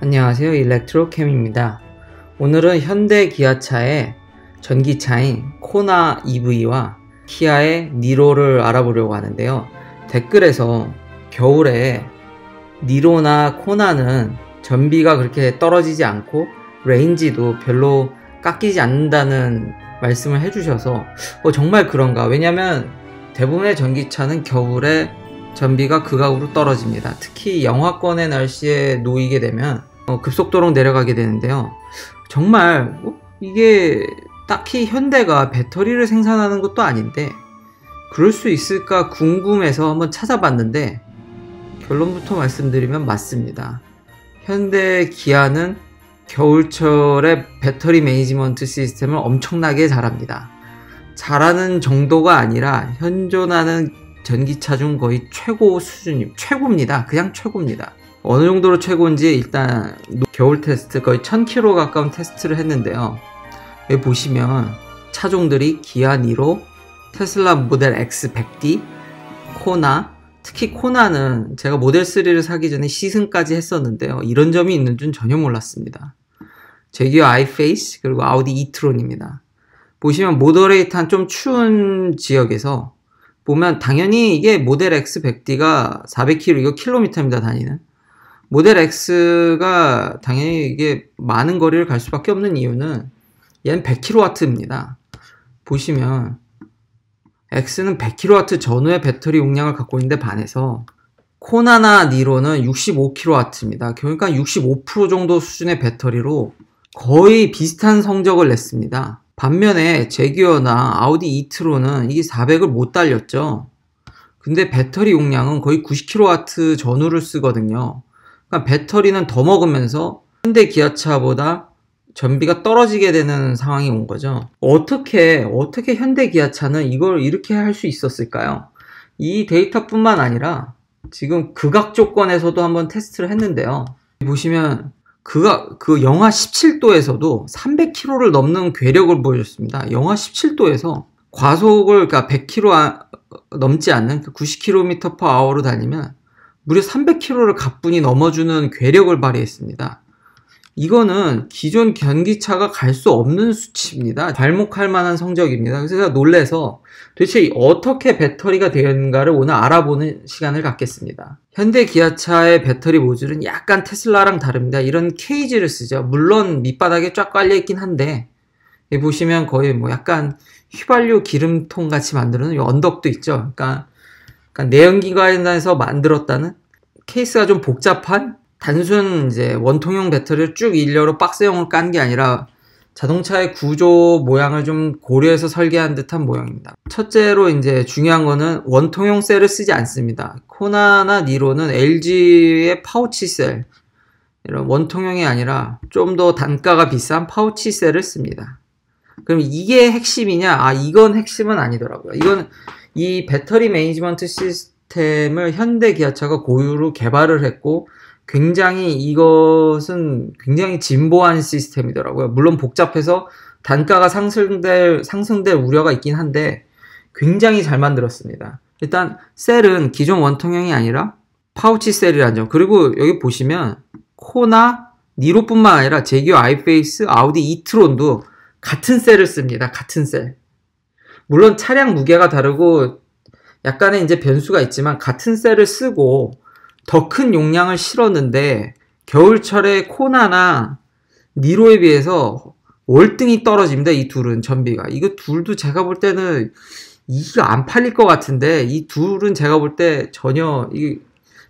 안녕하세요, 일렉트로캠입니다. 오늘은 현대 기아차의 전기차인 코나 EV와 키아의 니로를 알아보려고 하는데요. 댓글에서 겨울에 니로나 코나는 전비가 그렇게 떨어지지 않고 레인지도 별로 깎이지 않는다는 말씀을 해주셔서 정말 그런가? 왜냐면 대부분의 전기차는 겨울에 전비가 극악으로 떨어집니다. 특히 영하권의 날씨에 놓이게 되면 급속도로 내려가게 되는데요. 정말 이게 딱히 현대가 배터리를 생산하는 것도 아닌데 그럴 수 있을까 궁금해서 한번 찾아봤는데 결론부터 말씀드리면 맞습니다. 현대 기아는 겨울철에 배터리 매니지먼트 시스템을 엄청나게 잘합니다. 잘하는 정도가 아니라 현존하는 전기차 중 거의 최고 수준이 최고입니다. 그냥 최고입니다. 어느 정도로 최고인지 일단 겨울 테스트 거의 1000km 가까운 테스트를 했는데요. 여기 보시면 차종들이 기아 니로, 테슬라 모델 X 100D, 코나, 특히 코나는 제가 모델 3를 사기 전에 시승까지 했었는데요. 이런 점이 있는 줄 전혀 몰랐습니다. 제기어 아이페이스 그리고 아우디 이트론입니다. 보시면 모더레이트한 좀 추운 지역에서 보면 당연히 이게 모델 X 100D가 400km, 이거 킬로미터입니다, 다니는. 모델 X가 당연히 이게 많은 거리를 갈 수밖에 없는 이유는 얘는 100kW입니다. 보시면 X는 100kW 전후의 배터리 용량을 갖고 있는데 반해서 코나나 니로는 65kW입니다. 그러니까 65% 정도 수준의 배터리로 거의 비슷한 성적을 냈습니다. 반면에 제기어나 아우디 이트로는 이게 400을 못 달렸죠. 근데 배터리 용량은 거의 90kW 전후를 쓰거든요. 그러니까 배터리는 더 먹으면서 현대 기아차보다 전비가 떨어지게 되는 상황이 온 거죠. 어떻게 현대 기아차는 이걸 이렇게 할 수 있었을까요? 이 데이터뿐만 아니라 지금 극악 조건에서도 한번 테스트를 했는데요. 보시면 그 영하 17도에서도 300km를 넘는 괴력을 보여줬습니다. 영하 17도에서 과속을 그러니까 100km 넘지 않는 90km/h로 달리면 무려 300km를 가뿐히 넘어주는 괴력을 발휘했습니다. 이거는 기존 전기차가 갈 수 없는 수치입니다. 괄목할 만한 성적입니다. 그래서 제가 놀래서 도대체 어떻게 배터리가 되는가를 오늘 알아보는 시간을 갖겠습니다. 현대 기아차의 배터리 모듈은 약간 테슬라랑 다릅니다. 이런 케이지를 쓰죠. 물론 밑바닥에 쫙 깔려있긴 한데 여기 보시면 거의 약간 휘발유 기름통 같이 만드는 언덕도 있죠. 그러니까 내연기관에서 만들었다는 케이스가 좀 복잡한 단순 이제 원통형 배터리를 쭉 일렬로 박스형으로 깐 게 아니라 자동차의 구조 모양을 좀 고려해서 설계한 듯한 모양입니다. 첫째로 이제 중요한 거는 원통형 셀을 쓰지 않습니다. 코나나 니로는 LG의 파우치 셀, 이런 원통형이 아니라 좀 더 단가가 비싼 파우치 셀을 씁니다. 그럼 이게 핵심이냐? 이건 핵심은 아니더라고요. 이 배터리 매니지먼트 시스템을 현대 기아차가 고유로 개발을 했고 이것은 굉장히 진보한 시스템이더라고요. 물론 복잡해서 단가가 상승될 우려가 있긴 한데 굉장히 잘 만들었습니다. 일단 셀은 기존 원통형이 아니라 파우치 셀이라는 점. 그리고 여기 보시면 코나, 니로뿐만 아니라 제기어 아이페이스, 아우디 이트론도 같은 셀을 씁니다. 같은 셀. 물론 차량 무게가 다르고 약간의 이제 변수가 있지만 같은 셀을 쓰고 더 큰 용량을 실었는데 겨울철에 코나나 니로에 비해서 월등히 떨어집니다. 이 둘은 전비가. 이거 둘도 제가 볼 때는 이게 안 팔릴 것 같은데 이 둘은 제가 볼 때 전혀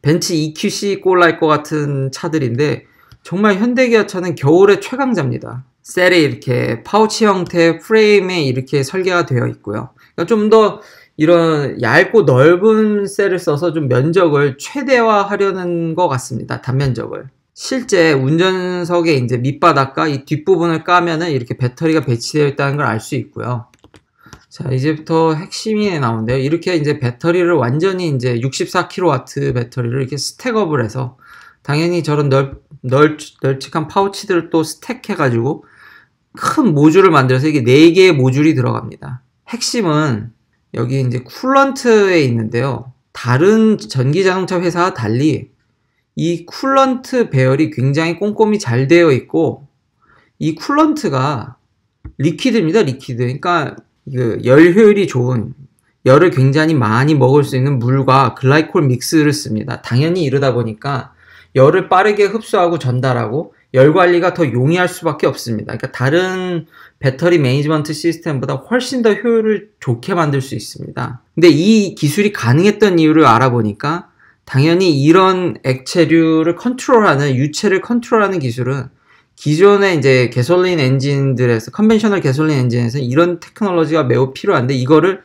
벤츠 EQC 꼴날 것 같은 차들인데 정말 현대기아차는 겨울의 최강자입니다. 셀에 이렇게 파우치 형태의 프레임에 이렇게 설계가 되어 있고요. 그러니까 좀 더 이런 얇고 넓은 셀을 써서 좀 면적을 최대화하려는 것 같습니다. 단면적을. 실제 운전석의 이제 밑바닥과 이 뒷부분을 까면은 이렇게 배터리가 배치되어 있다는 걸 알 수 있고요. 자, 이제부터 핵심이 나오는데요. 이렇게 이제 배터리를 완전히 이제 64kW 배터리를 이렇게 스택업을 해서 당연히 저런 널찍한 파우치들을 또 스택해가지고 큰 모듈을 만들어서 이게 4개의 모듈이 들어갑니다. 핵심은 여기 이제 쿨런트에 있는데요. 다른 전기자동차 회사와 달리 이 쿨런트 배열이 굉장히 꼼꼼히 잘 되어 있고, 이 쿨런트가 리퀴드입니다. 리퀴드. 그러니까 열 효율이 좋은, 열을 굉장히 많이 먹을 수 있는 물과 글라이콜 믹스를 씁니다. 당연히 이러다 보니까 열을 빠르게 흡수하고 전달하고 열 관리가 더 용이할 수밖에 없습니다. 그러니까 다른 배터리 매니지먼트 시스템보다 훨씬 더 효율을 좋게 만들 수 있습니다. 근데 이 기술이 가능했던 이유를 알아보니까 당연히 이런 액체류를 컨트롤하는, 유체를 컨트롤하는 기술은 기존의 이제 개솔린 엔진들에서, 컨벤셔널 개솔린 엔진에서 이런 테크놀로지가 매우 필요한데, 이거를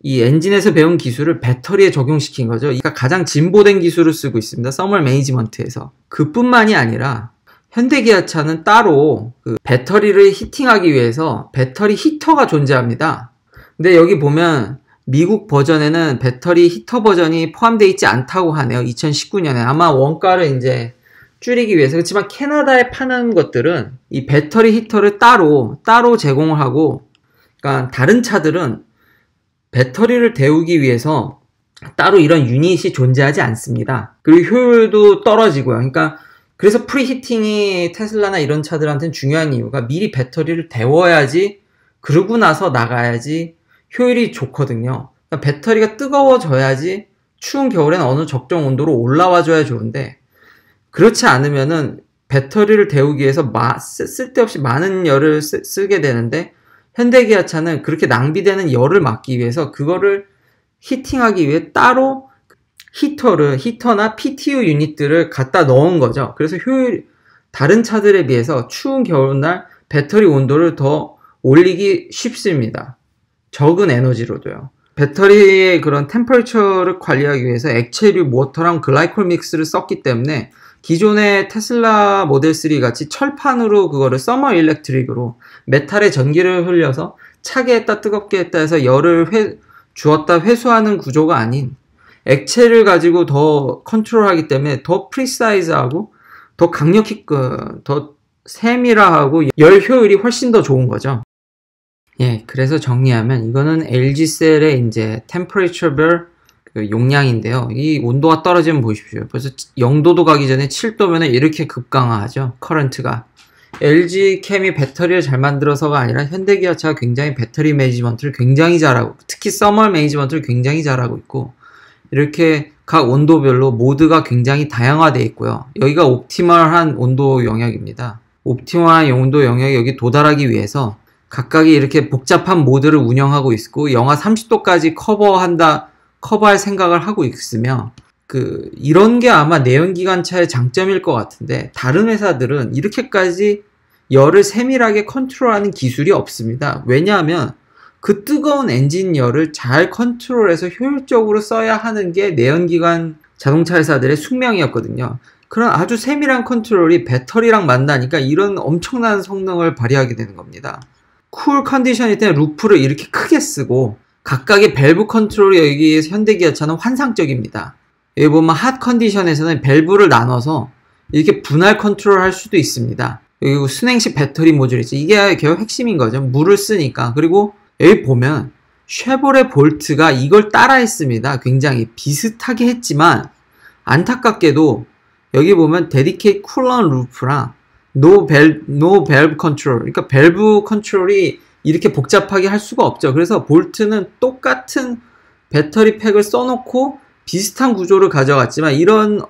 이 엔진에서 배운 기술을 배터리에 적용시킨 거죠. 그러니까 가장 진보된 기술을 쓰고 있습니다. 서멀 매니지먼트에서. 그뿐만이 아니라 현대기아차는 따로 그 배터리를 히팅하기 위해서 배터리 히터가 존재합니다. 근데 여기 보면 미국 버전에는 배터리 히터 버전이 포함되어 있지 않다고 하네요. 2019년에. 아마 원가를 이제 줄이기 위해서. 그렇지만 캐나다에 파는 것들은 이 배터리 히터를 따로 제공을 하고, 그러니까 다른 차들은 배터리를 데우기 위해서 따로 이런 유닛이 존재하지 않습니다. 그리고 효율도 떨어지고요. 그러니까 그래서 프리히팅이 테슬라나 이런 차들한테는 중요한 이유가 미리 배터리를 데워야지, 그러고 나서 나가야지 효율이 좋거든요. 그러니까 배터리가 뜨거워져야지 추운 겨울엔 어느 적정 온도로 올라와줘야 좋은데, 그렇지 않으면은 배터리를 데우기 위해서 쓸데없이 많은 열을 쓰게 되는데, 현대기아차는 그렇게 낭비되는 열을 막기 위해서 그거를 히팅하기 위해 따로 히터나 PTU 유닛들을 갖다 넣은 거죠. 그래서 다른 차들에 비해서 추운 겨울날 배터리 온도를 더 올리기 쉽습니다. 적은 에너지로도요. 배터리의 그런 템퍼레처를 관리하기 위해서 액체류 모터랑 글라이콜 믹스를 썼기 때문에 기존의 테슬라 모델 3 같이 철판으로 그거를 서머 일렉트릭으로 메탈에 전기를 흘려서 차게 했다 뜨겁게 했다 해서 열을 주었다 회수하는 구조가 아닌, 액체를 가지고 더 컨트롤하기 때문에 더 프리사이즈하고 더 강력히 더 세밀하고 열 효율이 훨씬 더 좋은 거죠. 예, 그래서 정리하면 이거는 LG셀의 이제 템퍼레처별 용량인데요. 이 온도가 떨어지면 보십시오. 벌써 0도도 가기 전에 7도면 이렇게 급강하죠. 커런트가. LG캠이 배터리를 잘 만들어서가 아니라 현대기아차가 굉장히 배터리 매니지먼트를 굉장히 잘하고, 특히 서멀 매니지먼트를 굉장히 잘하고 있고, 이렇게 각 온도별로 모드가 굉장히 다양화되어 있고요. 여기가 옵티멀한 온도 영역입니다. 옵티멀한 온도 영역에 여기 도달하기 위해서 각각이 이렇게 복잡한 모드를 운영하고 있고, 영하 30도까지 커버할 생각을 하고 있으며, 이런 게 아마 내연기관차의 장점일 것 같은데, 다른 회사들은 이렇게까지 열을 세밀하게 컨트롤하는 기술이 없습니다. 왜냐하면 그 뜨거운 엔진 열을 잘 컨트롤해서 효율적으로 써야 하는 게 내연기관 자동차 회사들의 숙명이었거든요. 그런 아주 세밀한 컨트롤이 배터리랑 만나니까 이런 엄청난 성능을 발휘하게 되는 겁니다. 쿨 컨디션일 때는 루프를 이렇게 크게 쓰고, 각각의 밸브 컨트롤이 여기 현대기아차는 환상적입니다. 여기 보면 핫 컨디션에서는 밸브를 나눠서 이렇게 분할 컨트롤 할 수도 있습니다. 그리고 순행식 배터리 모듈이지. 이게 겨우 핵심인 거죠. 물을 쓰니까. 그리고 여기 보면 쉐보레 볼트가 이걸 따라 했습니다. 굉장히 비슷하게 했지만 안타깝게도 여기 보면 데디케이트 쿨런 루프랑 노 밸브 컨트롤, 그러니까 밸브 컨트롤이 이렇게 복잡하게 할 수가 없죠. 그래서 볼트는 똑같은 배터리 팩을 써놓고 비슷한 구조를 가져갔지만 이런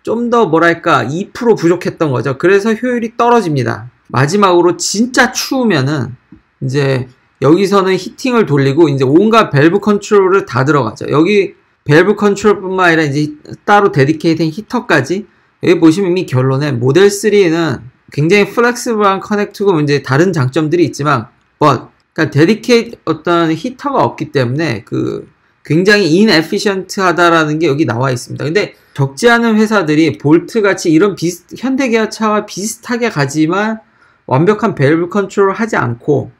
좀 더 뭐랄까 2% 부족했던 거죠. 그래서 효율이 떨어집니다. 마지막으로 진짜 추우면은 이제 여기서는 히팅을 돌리고 이제 온갖 밸브 컨트롤을 다 들어가죠. 여기 밸브 컨트롤뿐만 아니라 이제 따로 데디케이팅 히터까지. 여기 보시면 이미 결론에 모델 3는 굉장히 플렉시블한 커넥트고 이제 다른 장점들이 있지만 그러니까 데디케이트 어떤 히터가 없기 때문에 굉장히 inefficient하다라는 게 여기 나와 있습니다. 근데 적지 않은 회사들이 볼트같이 이런 현대기아차와 비슷하게 가지만 완벽한 밸브 컨트롤을 하지 않고,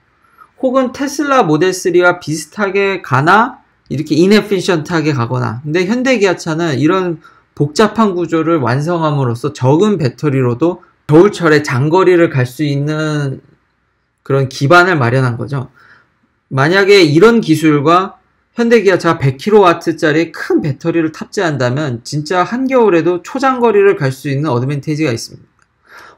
혹은 테슬라 모델 3와 비슷하게 가나 이렇게 inefficient하게 가거나. 근데 현대기아차는 이런 복잡한 구조를 완성함으로써 적은 배터리로도 겨울철에 장거리를 갈 수 있는 그런 기반을 마련한 거죠. 만약에 이런 기술과 현대기아차가 100kW짜리 큰 배터리를 탑재한다면 진짜 한겨울에도 초장거리를 갈 수 있는 어드밴티지가 있습니다.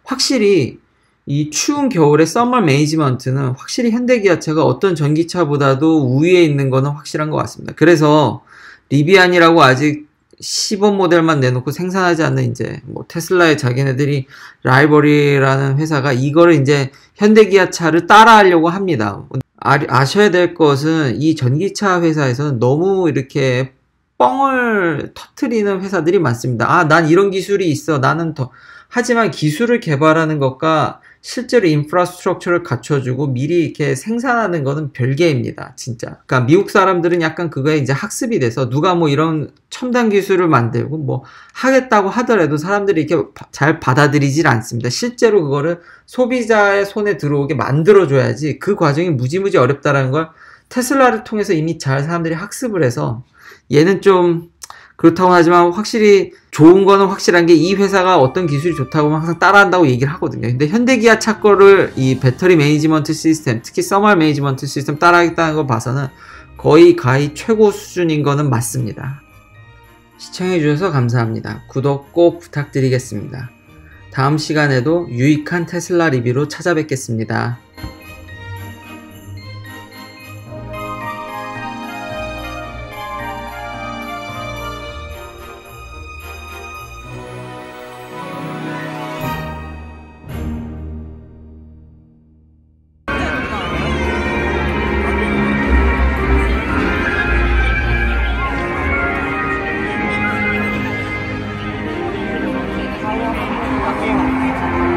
확실히 이 추운 겨울에 서머 매니지먼트는 확실히 현대기아차가 어떤 전기차보다도 우위에 있는 거는 확실한 것 같습니다. 그래서 리비안이라고 아직 시범 모델만 내놓고 생산하지 않는 이제 뭐 테슬라의 자기네들이 라이벌이라는 회사가 이거를 이제 현대기아차를 따라하려고 합니다. 아셔야 될 것은 이 전기차 회사에서는 너무 이렇게 뻥을 터트리는 회사들이 많습니다. 아, 난 이런 기술이 있어. 나는 더. 하지만 기술을 개발하는 것과 실제로 인프라스트럭처를 갖춰주고 미리 이렇게 생산하는 거는 별개입니다. 진짜. 그러니까 미국 사람들은 약간 그거에 이제 학습이 돼서 누가 뭐 이런 첨단 기술을 만들고 뭐 하겠다고 하더라도 사람들이 이렇게 잘 받아들이질 않습니다. 실제로 그거를 소비자의 손에 들어오게 만들어줘야지 그 과정이 무지무지 어렵다라는 걸 테슬라를 통해서 이미 잘 사람들이 학습을 해서 얘는 좀 그렇다고 하지만 확실히 좋은 거는 확실한 게 이 회사가 어떤 기술이 좋다고 하면 항상 따라한다고 얘기를 하거든요. 근데 현대기아차 거를 이 배터리 매니지먼트 시스템, 특히 서멀 매니지먼트 시스템 따라하겠다는 걸 봐서는 거의 최고 수준인 거는 맞습니다. 시청해주셔서 감사합니다. 구독 꼭 부탁드리겠습니다. 다음 시간에도 유익한 테슬라 리뷰로 찾아뵙겠습니다. Thank you.